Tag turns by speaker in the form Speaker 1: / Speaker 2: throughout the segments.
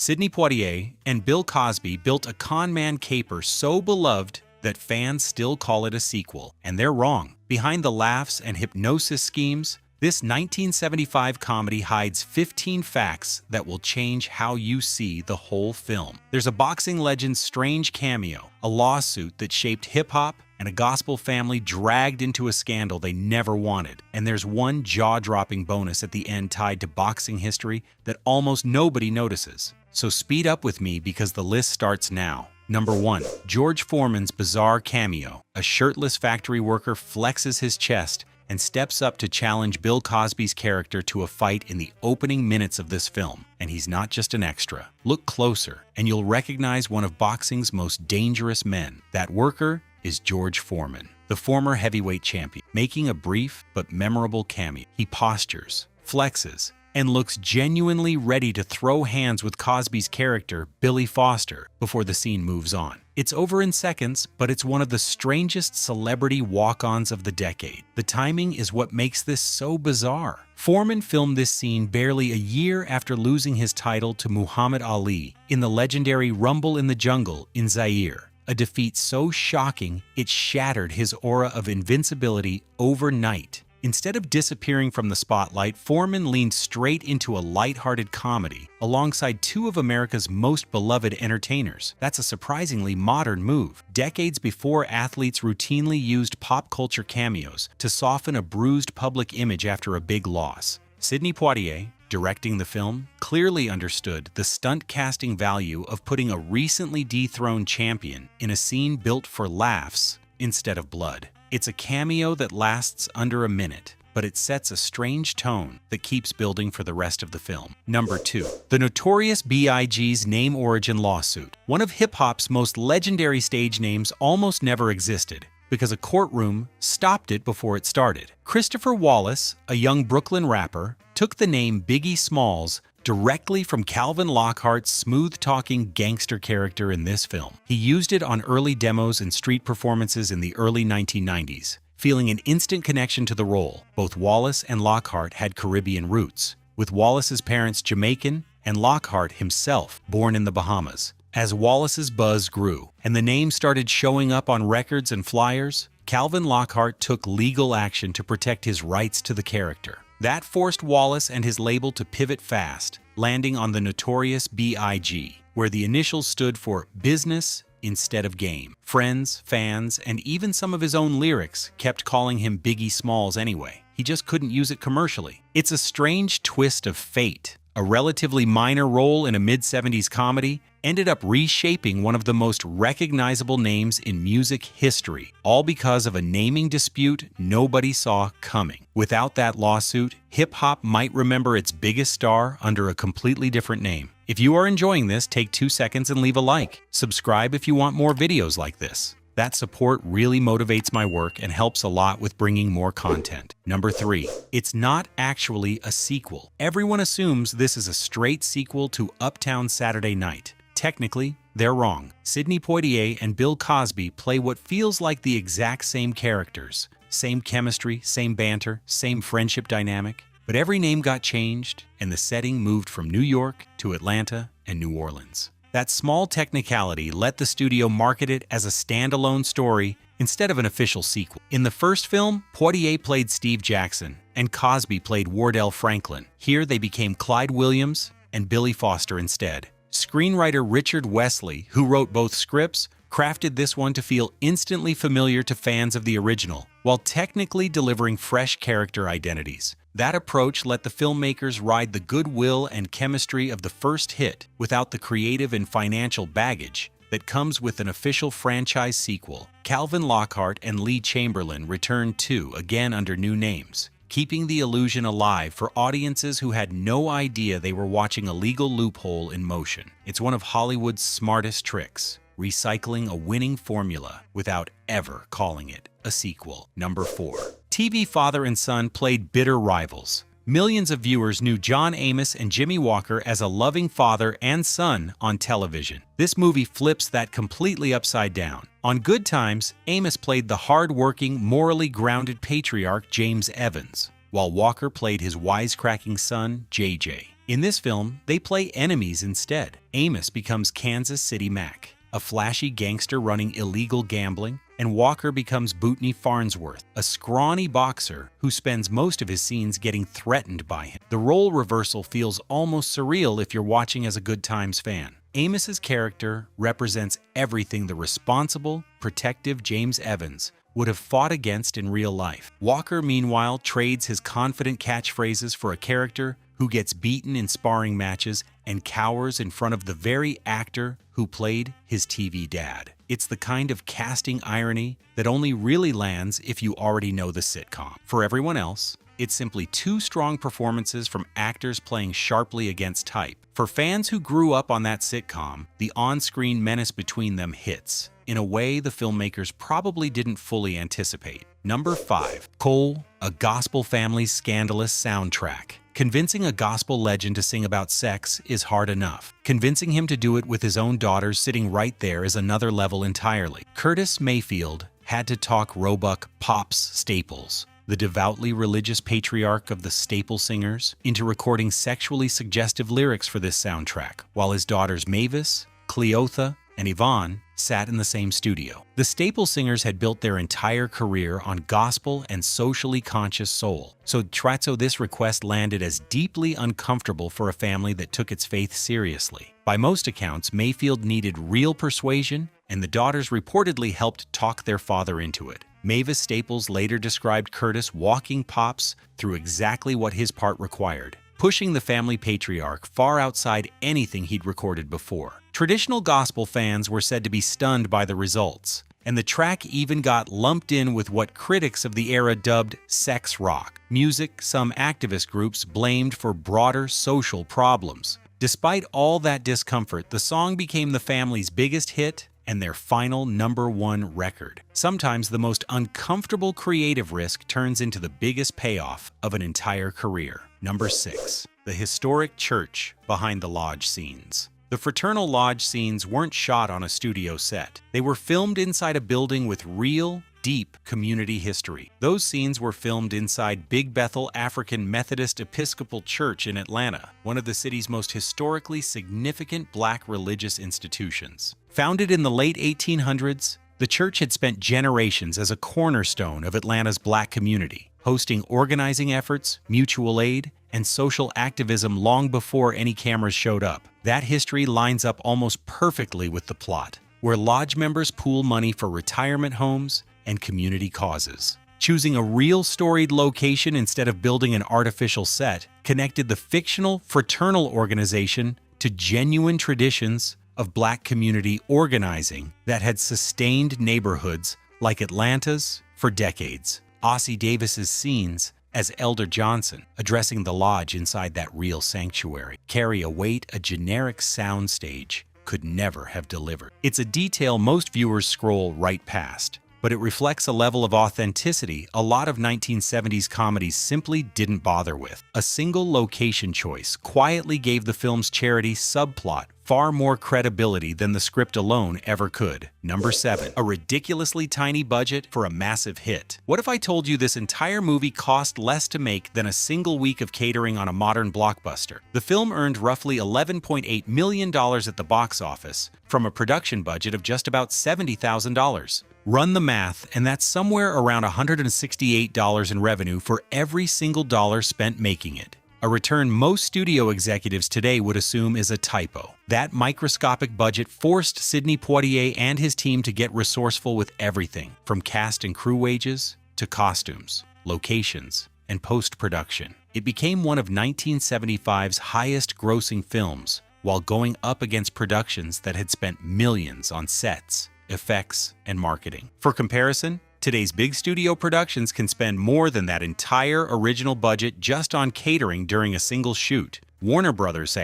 Speaker 1: Sidney Poitier and Bill Cosby built a con man caper so beloved that fans still call it a sequel, and they're wrong. Behind the laughs and hypnosis schemes, this 1975 comedy hides 15 facts that will change how you see the whole film. There's a boxing legend's strange cameo, a lawsuit that shaped hip-hop, and a gospel family dragged into a scandal they never wanted. And there's one jaw-dropping bonus at the end tied to boxing history that almost nobody notices. So speed up with me because the list starts now. Number 1. George Foreman's bizarre cameo. A shirtless factory worker flexes his chest and steps up to challenge Bill Cosby's character to a fight in the opening minutes of this film. And he's not just an extra. Look closer, and you'll recognize one of boxing's most dangerous men. That worker is George Foreman, the former heavyweight champion, making a brief but memorable cameo. He postures, flexes, and looks genuinely ready to throw hands with Cosby's character, Billy Foster, before the scene moves on. It's over in seconds, but it's one of the strangest celebrity walk-ons of the decade. The timing is what makes this so bizarre. Foreman filmed this scene barely a year after losing his title to Muhammad Ali in the legendary Rumble in the Jungle in Zaire. A defeat so shocking, it shattered his aura of invincibility overnight. Instead of disappearing from the spotlight, Foreman leaned straight into a lighthearted comedy alongside two of America's most beloved entertainers. That's a surprisingly modern move. Decades before, athletes routinely used pop culture cameos to soften a bruised public image after a big loss. Sidney Poitier, directing the film, clearly understood the stunt casting value of putting a recently dethroned champion in a scene built for laughs instead of blood. It's a cameo that lasts under a minute, but it sets a strange tone that keeps building for the rest of the film. Number 2. The Notorious B.I.G's name origin lawsuit. One of hip-hop's most legendary stage names almost never existed because a courtroom stopped it before it started. Christopher Wallace, a young Brooklyn rapper, took the name Biggie Smalls directly from Calvin Lockhart's smooth-talking gangster character in this film. He used it on early demos and street performances in the early 1990s, feeling an instant connection to the role. Both Wallace and Lockhart had Caribbean roots, with Wallace's parents Jamaican and Lockhart himself born in the Bahamas. As Wallace's buzz grew and the name started showing up on records and flyers, Calvin Lockhart took legal action to protect his rights to the character. That forced Wallace and his label to pivot fast, landing on the Notorious B.I.G, where the initials stood for business instead of game. Friends, fans, and even some of his own lyrics kept calling him Biggie Smalls anyway. He just couldn't use it commercially. It's a strange twist of fate. A relatively minor role in a mid-70s comedy ended up reshaping one of the most recognizable names in music history, all because of a naming dispute nobody saw coming. Without that lawsuit, hip-hop might remember its biggest star under a completely different name. If you are enjoying this, take 2 seconds and leave a like. Subscribe if you want more videos like this. That support really motivates my work and helps a lot with bringing more content. Number 3. It's not actually a sequel. Everyone assumes this is a straight sequel to Uptown Saturday Night. Technically, they're wrong. Sidney Poitier and Bill Cosby play what feels like the exact same characters. Same chemistry, same banter, same friendship dynamic. But every name got changed, and the setting moved from New York to Atlanta and New Orleans. That small technicality let the studio market it as a standalone story instead of an official sequel. In the first film, Poitier played Steve Jackson and Cosby played Wardell Franklin. Here they became Clyde Williams and Billy Foster instead. Screenwriter Richard Wesley, who wrote both scripts, crafted this one to feel instantly familiar to fans of the original, while technically delivering fresh character identities. That approach let the filmmakers ride the goodwill and chemistry of the first hit without the creative and financial baggage that comes with an official franchise sequel. Calvin Lockhart and Lee Chamberlain returned too, again under new names, keeping the illusion alive for audiences who had no idea they were watching a legal loophole in motion. It's one of Hollywood's smartest tricks, recycling a winning formula without ever calling it a sequel. Number 4. TV father and son played bitter rivals. Millions of viewers knew John Amos and Jimmie Walker as a loving father and son on television. This movie flips that completely upside down. On Good Times, Amos played the hard-working, morally grounded patriarch James Evans, while Walker played his wisecracking son, JJ. In this film, they play enemies instead. Amos becomes Kansas City Mac, a flashy gangster running illegal gambling, and Walker becomes Bootney Farnsworth, a scrawny boxer who spends most of his scenes getting threatened by him. The role reversal feels almost surreal if you're watching as a Good Times fan. Amos's character represents everything the responsible, protective James Evans would have fought against in real life. Walker, meanwhile, trades his confident catchphrases for a character who gets beaten in sparring matches and cowers in front of the very actor who played his TV dad. It's the kind of casting irony that only really lands if you already know the sitcom. For everyone else, it's simply two strong performances from actors playing sharply against type. For fans who grew up on that sitcom, the on-screen menace between them hits in a way the filmmakers probably didn't fully anticipate. Number 5. Cole, a gospel family's scandalous soundtrack. Convincing a gospel legend to sing about sex is hard enough. Convincing him to do it with his own daughters sitting right there is another level entirely. Curtis Mayfield had to talk Roebuck Pops Staples, the devoutly religious patriarch of the Staple Singers, into recording sexually suggestive lyrics for this soundtrack, while his daughters Mavis, Cleotha, and Yvonne sat in the same studio. The Staple Singers had built their entire career on gospel and socially conscious soul, so this request landed as deeply uncomfortable for a family that took its faith seriously. By most accounts, Mayfield needed real persuasion, and the daughters reportedly helped talk their father into it. Mavis Staples later described Curtis walking Pops through exactly what his part required, pushing the family patriarch far outside anything he'd recorded before. Traditional gospel fans were said to be stunned by the results, and the track even got lumped in with what critics of the era dubbed sex rock, music some activist groups blamed for broader social problems. Despite all that discomfort, the song became the family's biggest hit and their final #1 record. Sometimes the most uncomfortable creative risk turns into the biggest payoff of an entire career. Number 6. The historic church behind the lodge scenes. The fraternal lodge scenes weren't shot on a studio set. They were filmed inside a building with real, deep community history. Those scenes were filmed inside Big Bethel African Methodist Episcopal Church in Atlanta, one of the city's most historically significant black religious institutions. Founded in the late 1800s, the church had spent generations as a cornerstone of Atlanta's black community, hosting organizing efforts, mutual aid, and social activism long before any cameras showed up. That history lines up almost perfectly with the plot, where lodge members pool money for retirement homes and community causes. Choosing a real storied location instead of building an artificial set connected the fictional fraternal organization to genuine traditions of black community organizing that had sustained neighborhoods like Atlanta's for decades. Ossie Davis's scenes as Elder Johnson, addressing the lodge inside that real sanctuary, carry a weight a generic soundstage could never have delivered. It's a detail most viewers scroll right past, but it reflects a level of authenticity a lot of 1970s comedies simply didn't bother with. A single location choice quietly gave the film's charity subplot far more credibility than the script alone ever could. Number 7. A ridiculously tiny budget for a massive hit. What if I told you this entire movie cost less to make than a single week of catering on a modern blockbuster? The film earned roughly $11.8 million at the box office from a production budget of just about $70,000. Run the math, and that's somewhere around $168 in revenue for every single dollar spent making it. A return most studio executives today would assume is a typo. That microscopic budget forced Sidney Poitier and his team to get resourceful with everything, from cast and crew wages to costumes, locations, and post-production. It became one of 1975's highest-grossing films, while going up against productions that had spent millions on sets, effects, and marketing. For comparison, today's big studio productions can spend more than that entire original budget just on catering during a single shoot. Warner Brothers,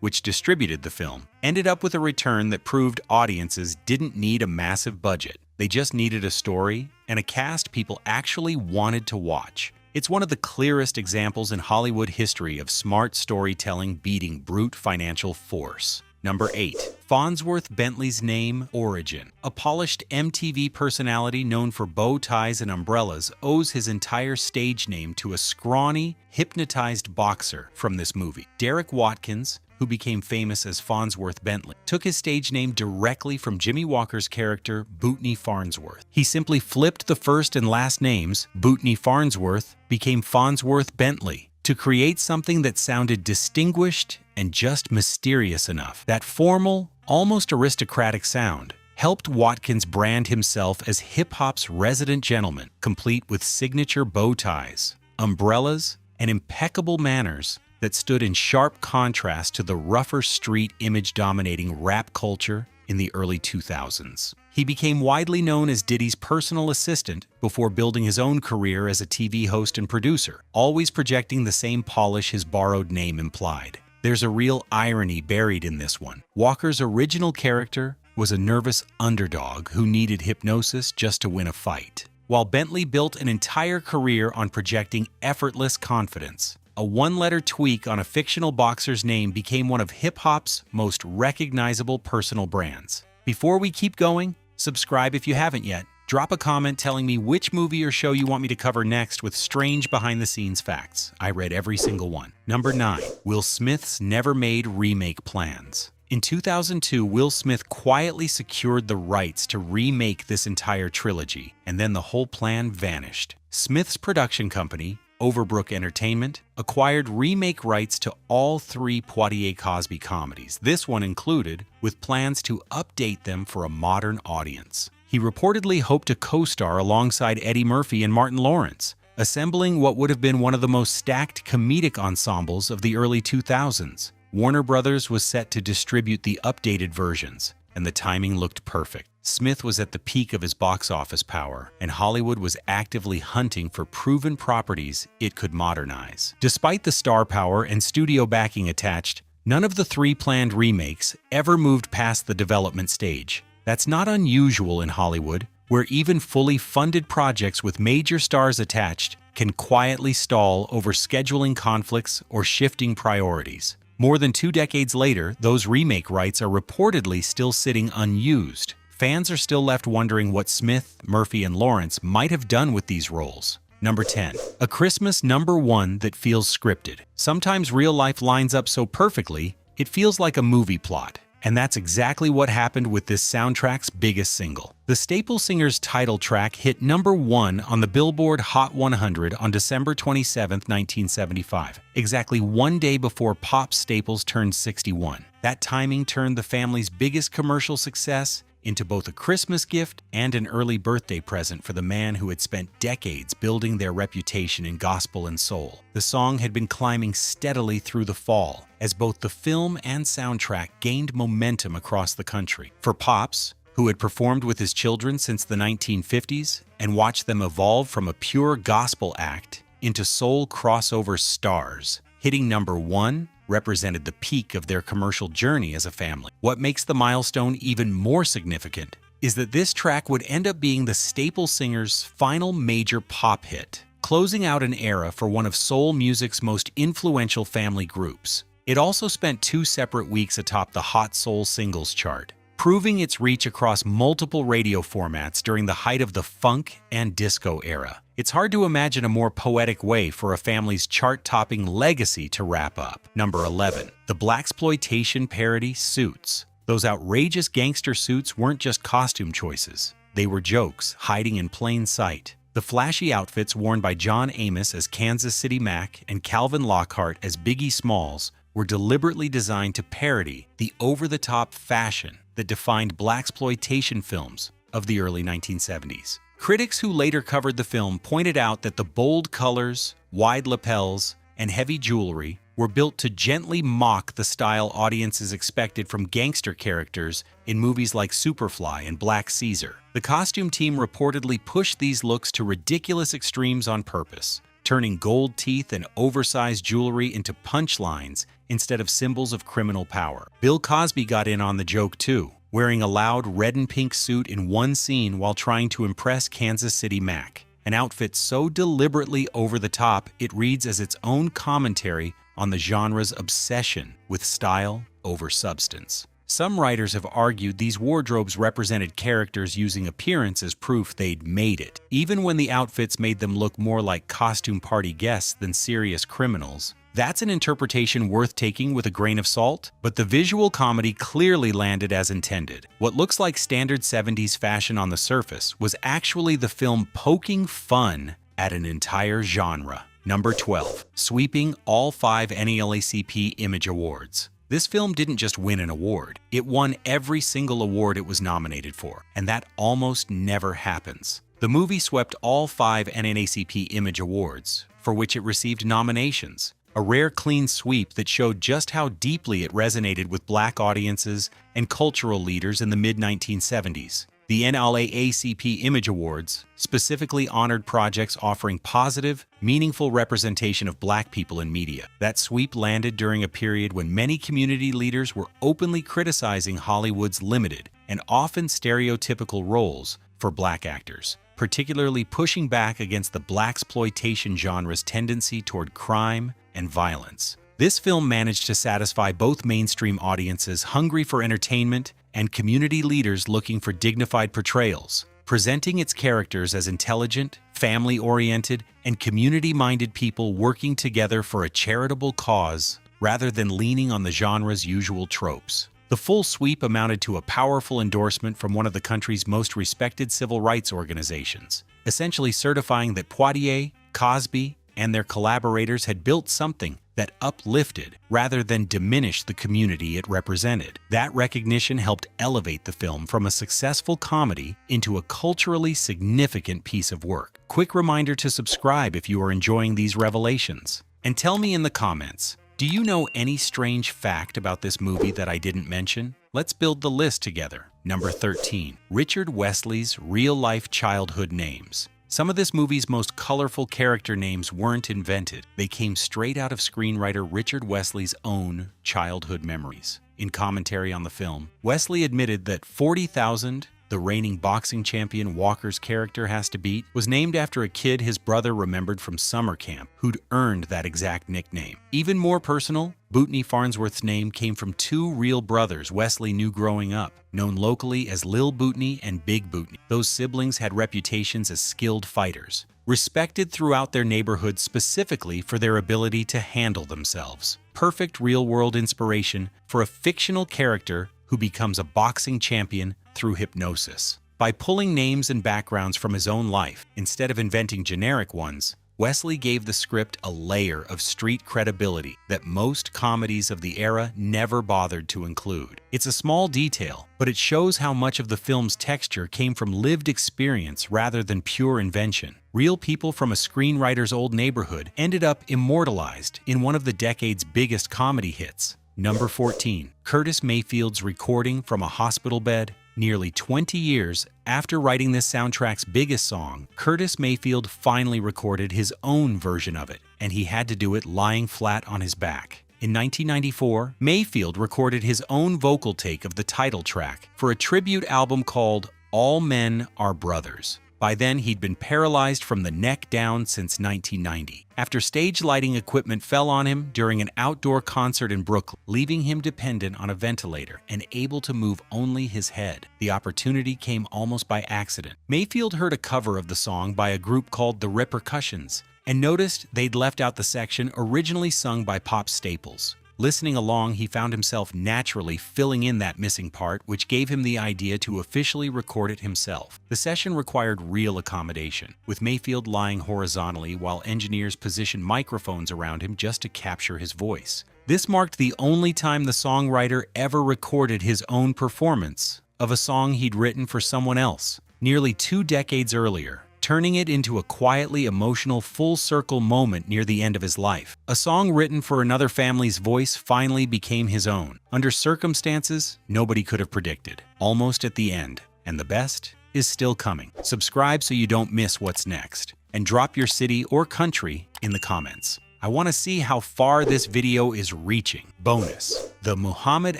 Speaker 1: which distributed the film, ended up with a return that proved audiences didn't need a massive budget. They just needed a story and a cast people actually wanted to watch. It's one of the clearest examples in Hollywood history of smart storytelling beating brute financial force. Number 8. Fonzworth Bentley's name origin. A polished MTV personality known for bow ties and umbrellas owes his entire stage name to a scrawny, hypnotized boxer from this movie. Derek Watkins, who became famous as Fonzworth Bentley, took his stage name directly from Jimmie Walker's character, Bootney Farnsworth. He simply flipped the first and last names, Bootney Farnsworth became Fonzworth Bentley, to create something that sounded distinguished and just mysterious enough. That formal, almost aristocratic sound helped Watkins brand himself as hip-hop's resident gentleman, complete with signature bow ties, umbrellas, and impeccable manners that stood in sharp contrast to the rougher street image dominating rap culture in the early 2000s. He became widely known as Diddy's personal assistant before building his own career as a TV host and producer, always projecting the same polish his borrowed name implied. There's a real irony buried in this one. Walker's original character was a nervous underdog who needed hypnosis just to win a fight, while Bentley built an entire career on projecting effortless confidence. A one-letter tweak on a fictional boxer's name became one of hip-hop's most recognizable personal brands. Before we keep going, subscribe if you haven't yet. Drop a comment telling me which movie or show you want me to cover next with strange behind-the-scenes facts. I read every single one. Number 9. Will Smith's never-made remake plans. In 2002, Will Smith quietly secured the rights to remake this entire trilogy, and then the whole plan vanished. Smith's production company, Overbrook Entertainment, acquired remake rights to all 3 Poitier Cosby comedies, this one included, with plans to update them for a modern audience. He reportedly hoped to co-star alongside Eddie Murphy and Martin Lawrence, assembling what would have been one of the most stacked comedic ensembles of the early 2000s. Warner Brothers was set to distribute the updated versions, and the timing looked perfect. Smith was at the peak of his box office power, and Hollywood was actively hunting for proven properties it could modernize. Despite the star power and studio backing attached, none of the 3 planned remakes ever moved past the development stage. That's not unusual in Hollywood, where even fully funded projects with major stars attached can quietly stall over scheduling conflicts or shifting priorities. More than 2 decades later, those remake rights are reportedly still sitting unused. Fans are still left wondering what Smith, Murphy, and Lawrence might have done with these roles. Number 10. A Christmas number 1 that feels scripted. Sometimes real life lines up so perfectly, it feels like a movie plot. And that's exactly what happened with this soundtrack's biggest single. The Staple Singer's title track hit number 1 on the Billboard Hot 100 on December 27, 1975, exactly 1 day before Pop Staples turned 61. That timing turned the family's biggest commercial success into both a Christmas gift and an early birthday present for the man who had spent decades building their reputation in gospel and soul. The song had been climbing steadily through the fall, as both the film and soundtrack gained momentum across the country. For Pops, who had performed with his children since the 1950s and watched them evolve from a pure gospel act into soul crossover stars, hitting number 1 represented the peak of their commercial journey as a family. What makes the milestone even more significant is that this track would end up being the Staple Singer's final major pop hit, closing out an era for one of soul music's most influential family groups. It also spent 2 separate weeks atop the Hot Soul Singles chart, proving its reach across multiple radio formats during the height of the funk and disco era. It's hard to imagine a more poetic way for a family's chart-topping legacy to wrap up. Number 11. The blaxploitation parody Suits. Those outrageous gangster suits weren't just costume choices. They were jokes hiding in plain sight. The flashy outfits worn by John Amos as Kansas City Mac and Calvin Lockhart as Biggie Smalls were deliberately designed to parody the over-the-top fashion that defined blaxploitation films of the early 1970s. Critics who later covered the film pointed out that the bold colors, wide lapels, and heavy jewelry were built to gently mock the style audiences expected from gangster characters in movies like Superfly and Black Caesar. The costume team reportedly pushed these looks to ridiculous extremes on purpose, turning gold teeth and oversized jewelry into punchlines instead of symbols of criminal power. Bill Cosby got in on the joke too, wearing a loud red and pink suit in one scene while trying to impress Kansas City Mac, an outfit so deliberately over the top it reads as its own commentary on the genre's obsession with style over substance. Some writers have argued these wardrobes represented characters using appearance as proof they'd made it, even when the outfits made them look more like costume party guests than serious criminals. That's an interpretation worth taking with a grain of salt, but the visual comedy clearly landed as intended. What looks like standard 70s fashion on the surface was actually the film poking fun at an entire genre. Number 12. Sweeping all 5 NAACP Image Awards. This film didn't just win an award, it won every single award it was nominated for, and that almost never happens. The movie swept all 5 NAACP Image Awards, for which it received nominations, a rare clean sweep that showed just how deeply it resonated with Black audiences and cultural leaders in the mid-1970s. The NAACP Image Awards specifically honored projects offering positive, meaningful representation of Black people in media. That sweep landed during a period when many community leaders were openly criticizing Hollywood's limited and often stereotypical roles for Black actors, particularly pushing back against the blaxploitation genre's tendency toward crime and violence. This film managed to satisfy both mainstream audiences hungry for entertainment and community leaders looking for dignified portrayals, presenting its characters as intelligent, family-oriented, and community-minded people working together for a charitable cause rather than leaning on the genre's usual tropes. The full sweep amounted to a powerful endorsement from one of the country's most respected civil rights organizations, essentially certifying that Poitier, Cosby, and their collaborators had built something that uplifted rather than diminished the community it represented. That recognition helped elevate the film from a successful comedy into a culturally significant piece of work. Quick reminder to subscribe if you are enjoying these revelations. And tell me in the comments, do you know any strange fact about this movie that I didn't mention? Let's build the list together. Number 13. Richard Wesley's real-life childhood names. Some of this movie's most colorful character names weren't invented. They came straight out of screenwriter Richard Wesley's own childhood memories. In commentary on the film, Wesley admitted that 40,000, the reigning boxing champion Walker's character has to beat, was named after a kid his brother remembered from summer camp who'd earned that exact nickname. Even more personal, Bootney Farnsworth's name came from 2 real brothers Wesley knew growing up, known locally as Lil Bootney and Big Bootney. Those siblings had reputations as skilled fighters, respected throughout their neighborhood specifically for their ability to handle themselves. Perfect real-world inspiration for a fictional character who becomes a boxing champion through hypnosis. By pulling names and backgrounds from his own life, instead of inventing generic ones, Wesley gave the script a layer of street credibility that most comedies of the era never bothered to include. It's a small detail, but it shows how much of the film's texture came from lived experience rather than pure invention. Real people from a screenwriter's old neighborhood ended up immortalized in one of the decade's biggest comedy hits. Number 14. Curtis Mayfield's recording from a hospital bed. Nearly 20 years after writing this soundtrack's biggest song, Curtis Mayfield finally recorded his own version of it, and he had to do it lying flat on his back. In 1994, Mayfield recorded his own vocal take of the title track for a tribute album called All Men Are Brothers. By then, he'd been paralyzed from the neck down since 1990, after stage lighting equipment fell on him during an outdoor concert in Brooklyn, leaving him dependent on a ventilator and able to move only his head. The opportunity came almost by accident. Mayfield heard a cover of the song by a group called The Repercussions and noticed they'd left out the section originally sung by pop staples. Listening along, he found himself naturally filling in that missing part, which gave him the idea to officially record it himself. The session required real accommodation, with Mayfield lying horizontally while engineers positioned microphones around him just to capture his voice. This marked the only time the songwriter ever recorded his own performance of a song he'd written for someone else, nearly 2 decades earlier, turning it into a quietly emotional full-circle moment near the end of his life. A song written for another family's voice finally became his own, under circumstances nobody could have predicted. Almost at the end, and the best is still coming. Subscribe so you don't miss what's next, and drop your city or country in the comments. I want to see how far this video is reaching. Bonus: the Muhammad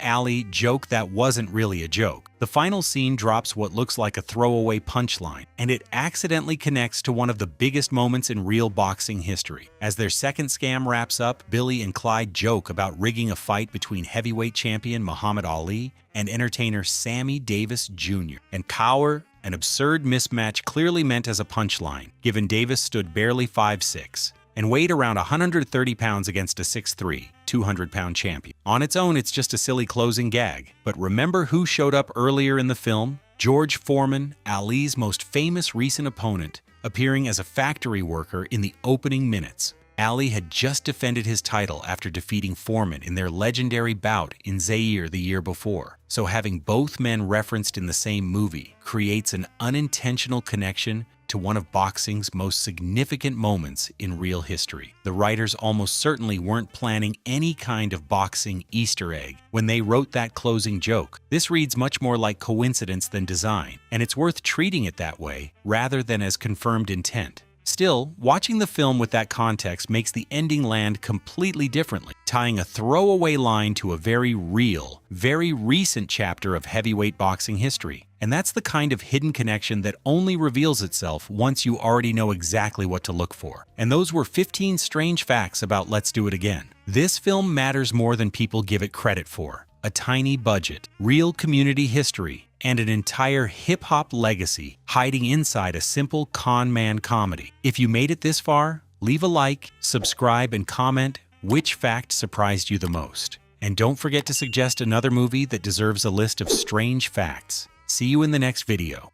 Speaker 1: Ali joke that wasn't really a joke. The final scene drops what looks like a throwaway punchline, and it accidentally connects to one of the biggest moments in real boxing history. As their second scam wraps up, Billy and Clyde joke about rigging a fight between heavyweight champion Muhammad Ali and entertainer Sammy Davis Jr. and cower, an absurd mismatch clearly meant as a punchline, given Davis stood barely 5'6" and weighed around 130 pounds against a 6'3", 200-pound champion. On its own, it's just a silly closing gag. But remember who showed up earlier in the film? George Foreman, Ali's most famous recent opponent, appearing as a factory worker in the opening minutes. Ali had just defended his title after defeating Foreman in their legendary bout in Zaire the year before. So having both men referenced in the same movie creates an unintentional connection to one of boxing's most significant moments in real history. The writers almost certainly weren't planning any kind of boxing Easter egg when they wrote that closing joke. This reads much more like coincidence than design, and it's worth treating it that way rather than as confirmed intent. Still, watching the film with that context makes the ending land completely differently, tying a throwaway line to a very real, very recent chapter of heavyweight boxing history. And that's the kind of hidden connection that only reveals itself once you already know exactly what to look for. And those were 15 strange facts about Let's Do It Again. This film matters more than people give it credit for. A tiny budget, real community history, and an entire hip-hop legacy hiding inside a simple con man comedy. If you made it this far, leave a like, subscribe, and comment which fact surprised you the most. And don't forget to suggest another movie that deserves a list of strange facts. See you in the next video.